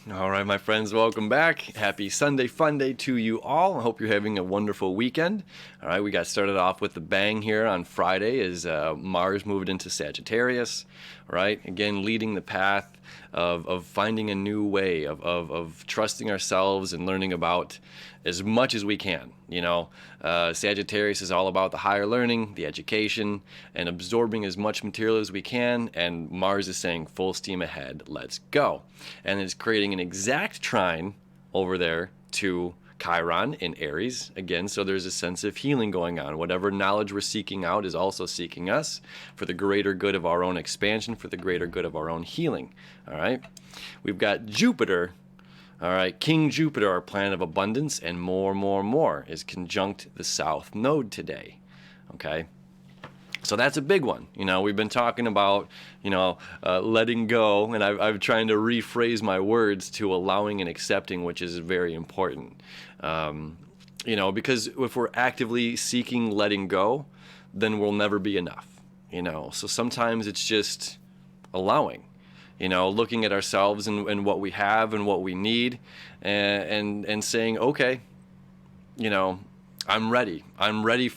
All right, my friends, welcome back. Happy Sunday Fun Day to you all. I hope you're having a wonderful weekend. All right, we got started off with the bang here on Friday as Mars moved into Sagittarius. All right, again, leading the path of finding a new way, of trusting ourselves and learning about as much as we can. Sagittarius is all about the higher learning, the education, and absorbing as much material as we can. And Mars is saying full steam ahead, let's go. And it's creating an exact trine over there to Chiron in Aries again, so there's a sense of healing going on. Whatever knowledge we're seeking out is also seeking us for the greater good of our own expansion, for the greater good of our own healing. All right, we've got Jupiter. All right, King Jupiter, our planet of abundance, and more is conjunct the South Node today. Okay, so that's a big one. We've been talking about, letting go, and I've trying to rephrase my words to allowing and accepting, which is very important. Because if we're actively seeking letting go, then we'll never be enough. So sometimes it's just allowing. Looking at ourselves and what we have and what we need, and saying, okay, I'm ready. I'm ready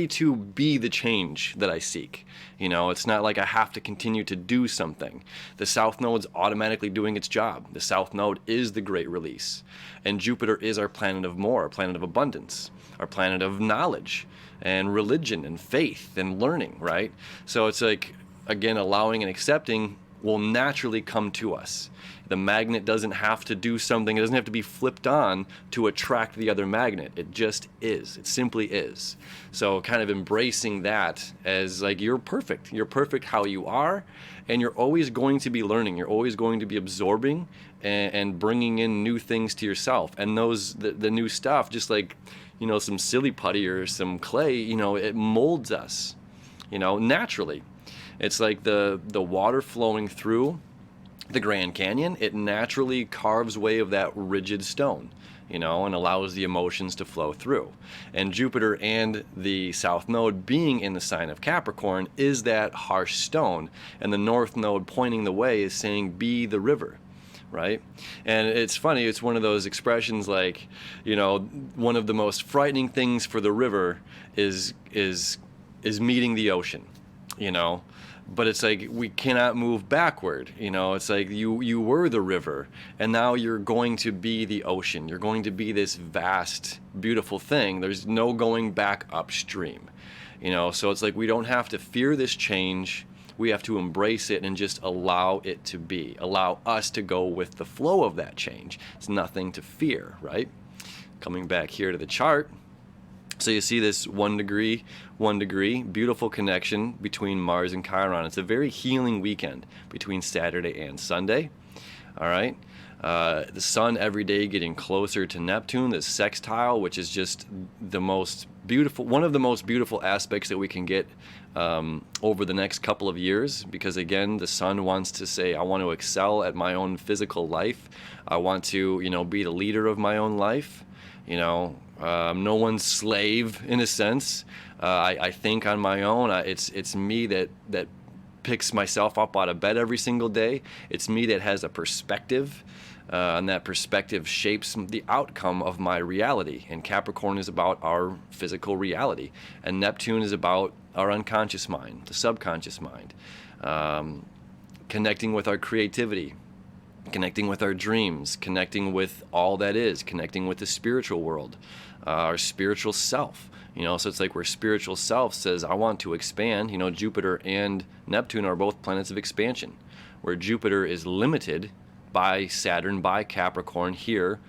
to be the change that I seek. It's not like I have to continue to do something. The South Node's automatically doing its job. The South Node is the great release. And Jupiter is our planet of more, our planet of abundance, our planet of knowledge and religion and faith and learning, right? So it's like, again, allowing and accepting will naturally come to us. The magnet doesn't have to do something. It doesn't have to be flipped on to attract the other magnet. It just is. It simply is. So kind of embracing that as like, you're perfect. You're perfect how you are, and you're always going to be learning. You're always going to be absorbing and bringing in new things to yourself. And the new stuff, just like, some silly putty or some clay, it molds us, naturally. It's like the water flowing through the Grand Canyon. It naturally carves way of that rigid stone, and allows the emotions to flow through. And Jupiter and the South Node being in the sign of Capricorn is that harsh stone. And the North Node pointing the way is saying, be the river. Right? And it's funny, it's one of those expressions like, one of the most frightening things for the river is meeting the ocean. But it's like, we cannot move backward. It's like you were the river, and now you're going to be the ocean. You're going to be this vast, beautiful thing. There's no going back upstream. So it's like, we don't have to fear this change. We have to embrace it and just allow it to be. Allow us to go with the flow of that change. It's nothing to fear, right? Coming back here to the chart. So you see this 1 degree, beautiful connection between Mars and Chiron. It's a very healing weekend between Saturday and Sunday. All right. The sun every day getting closer to Neptune, the sextile, which is just the most beautiful, one of the most beautiful aspects that we can get over the next couple of years. Because again, the sun wants to say, I want to excel at my own physical life. I want to, be the leader of my own life. No one's slave in a sense. I think on my own. It's me that picks myself up out of bed every single day. It's me that has a perspective, and that perspective shapes the outcome of my reality. And Capricorn is about our physical reality, and Neptune is about our unconscious mind, the subconscious mind, connecting with our creativity, connecting with our dreams, connecting with all that is, connecting with the spiritual world, our spiritual self. So it's like where spiritual self says, I want to expand. Jupiter and Neptune are both planets of expansion, where Jupiter is limited by Saturn, by Capricorn here.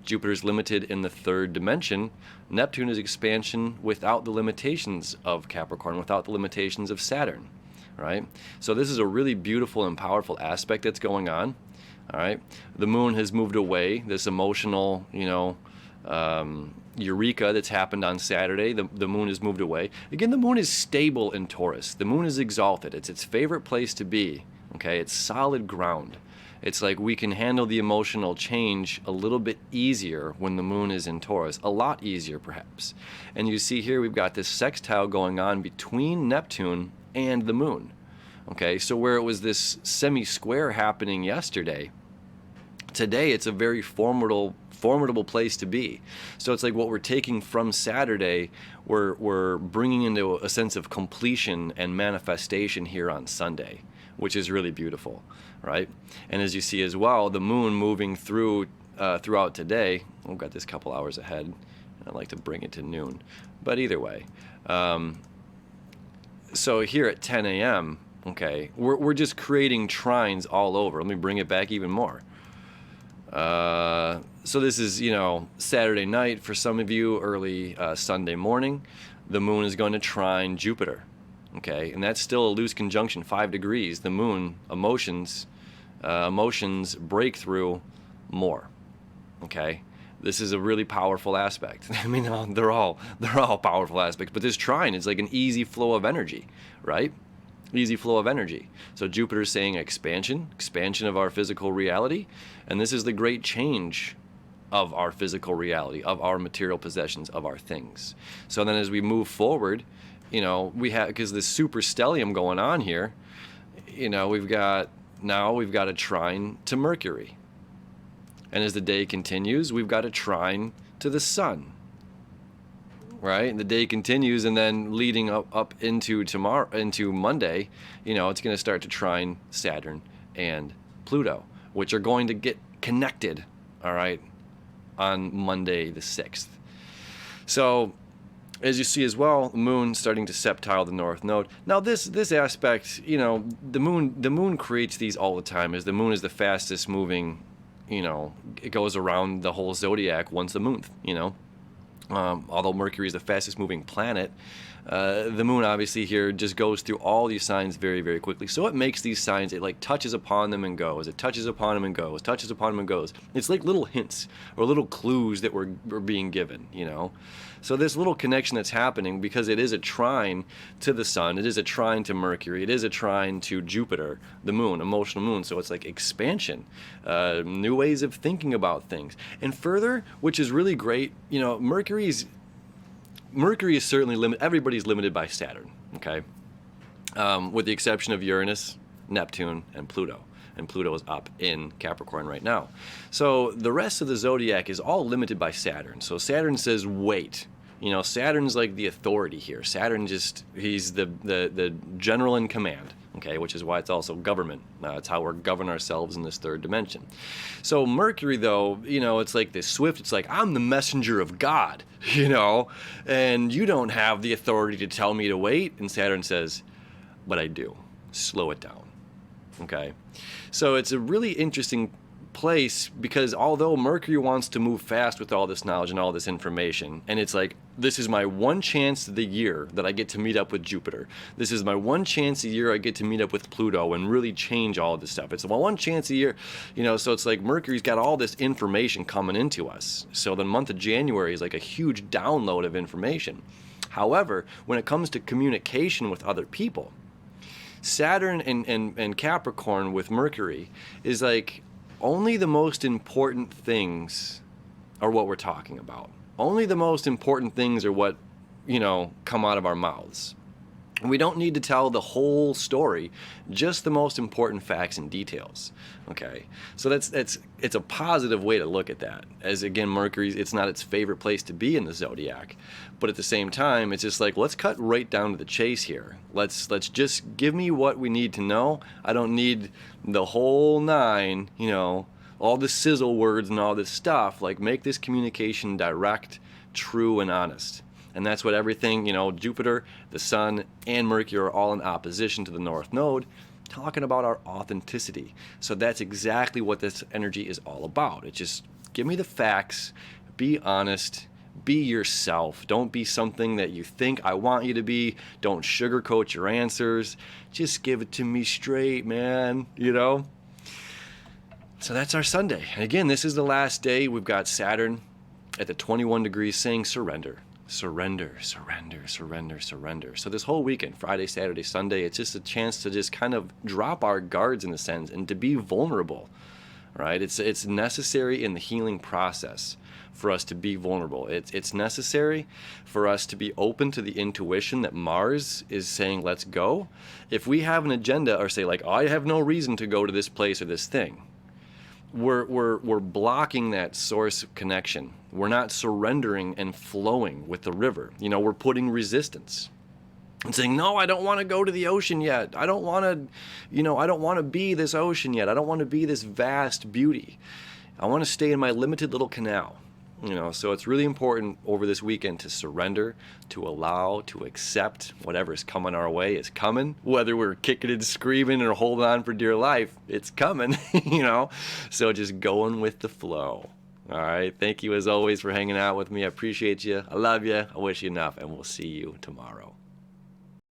Jupiter's limited in the third dimension. Neptune is expansion without the limitations of Capricorn, without the limitations of Saturn, right? So this is a really beautiful and powerful aspect that's going on. All right, the moon has moved away. This emotional, eureka that's happened on Saturday. The moon has moved away. Again, the moon is stable in Taurus. The moon is exalted. It's its favorite place to be. Okay, it's solid ground. It's like we can handle the emotional change a little bit easier when the moon is in Taurus. A lot easier, perhaps. And you see here we've got this sextile going on between Neptune and the moon. Okay, so where it was this semi-square happening yesterday, today it's a very formidable place to be. So it's like what we're taking from Saturday, we're bringing into a sense of completion and manifestation here on Sunday, which is really beautiful, right? And as you see as well, the moon moving throughout today. We've got this couple hours ahead. I'd like to bring it to noon, but either way. So here at 10 a.m., okay, we're just creating trines all over. Let me bring it back even more. So this is, Saturday night for some of you, early Sunday morning. The moon is going to trine Jupiter, okay, and that's still a loose conjunction, 5 degrees. The moon, emotions break through more, okay. This is a really powerful aspect. I mean, they're all powerful aspects, but this trine is like an easy flow of energy, right? Easy flow of energy. So Jupiter's saying expansion of our physical reality, and this is the great change of our physical reality, of our material possessions, of our things. So then as we move forward, we have, because this super stellium going on here, we've got a trine to Mercury. And as the day continues, we've got a trine to the sun, right? And the day continues, and then leading up into Monday, it's going to start to trine Saturn and Pluto, which are going to get connected, all right, on Monday the 6th. So as you see as well, the moon starting to septile the north node. Now this aspect, the moon creates these all the time, as the moon is the fastest moving. It goes around the whole zodiac once a month, although Mercury is the fastest moving planet, the moon obviously here just goes through all these signs very, very quickly. So it makes these signs, it like touches upon them and goes. It touches upon them and goes, touches upon them and goes. It's like little hints or little clues that we're being given, So this little connection that's happening, because it is a trine to the sun, it is a trine to Mercury, it is a trine to Jupiter, the moon, emotional moon. So it's like expansion, new ways of thinking about things. And further, which is really great, Mercury is certainly limited. Everybody's limited by Saturn, okay? With the exception of Uranus, Neptune, and Pluto. And Pluto is up in Capricorn right now. So the rest of the zodiac is all limited by Saturn. So Saturn says, wait. Saturn's like the authority here. Saturn he's the general in command, okay, which is why it's also government. It's how we're govern ourselves in this third dimension. So Mercury, though, it's like this swift, it's like, I'm the messenger of God, and you don't have the authority to tell me to wait. And Saturn says, but I do. Slow it down, okay? So it's a really interesting place, because although Mercury wants to move fast with all this knowledge and all this information, and it's like, this is my one chance of the year that I get to meet up with Jupiter. This is my one chance a year I get to meet up with Pluto and really change all of this stuff. It's my one chance a year, so it's like Mercury's got all this information coming into us. So the month of January is like a huge download of information. However, when it comes to communication with other people, Saturn and Capricorn with Mercury is like, only the most important things are what we're talking about. Only the most important things are what, come out of our mouths. We don't need to tell the whole story, just the most important facts and details. Okay, so it's a positive way to look at that. As again, Mercury, it's not its favorite place to be in the zodiac, but at the same time, it's just like, let's cut right down to the chase here. Let's just give me what we need to know. I don't need the whole nine, all the sizzle words and all this stuff. Like, make this communication direct, true, and honest. And that's what everything, Jupiter, the sun, and Mercury are all in opposition to the North Node, talking about our authenticity. So that's exactly what this energy is all about. It's just, give me the facts, be honest, be yourself. Don't be something that you think I want you to be. Don't sugarcoat your answers. Just give it to me straight, man, So that's our Sunday. And again, this is the last day. We've got Saturn at the 21 degrees saying surrender. Surrender, surrender, surrender, surrender. So this whole weekend, Friday, Saturday, Sunday, it's just a chance to just kind of drop our guards in a sense and to be vulnerable, right? It's necessary in the healing process for us to be vulnerable. It's necessary for us to be open to the intuition that Mars is saying, let's go. If we have an agenda or say like, oh, I have no reason to go to this place or this thing, we're blocking that source connection. We're not surrendering and flowing with the river. You know, we're putting resistance and saying, no, I don't want to go to the ocean yet. I don't want to, I don't want to be this ocean yet. I don't want to be this vast beauty. I want to stay in my limited little canal. So it's really important over this weekend to surrender, to allow, to accept whatever's coming our way is coming. Whether we're kicking and screaming or holding on for dear life, it's coming, So just going with the flow. All right. Thank you as always for hanging out with me. I appreciate you. I love you. I wish you enough, and we'll see you tomorrow.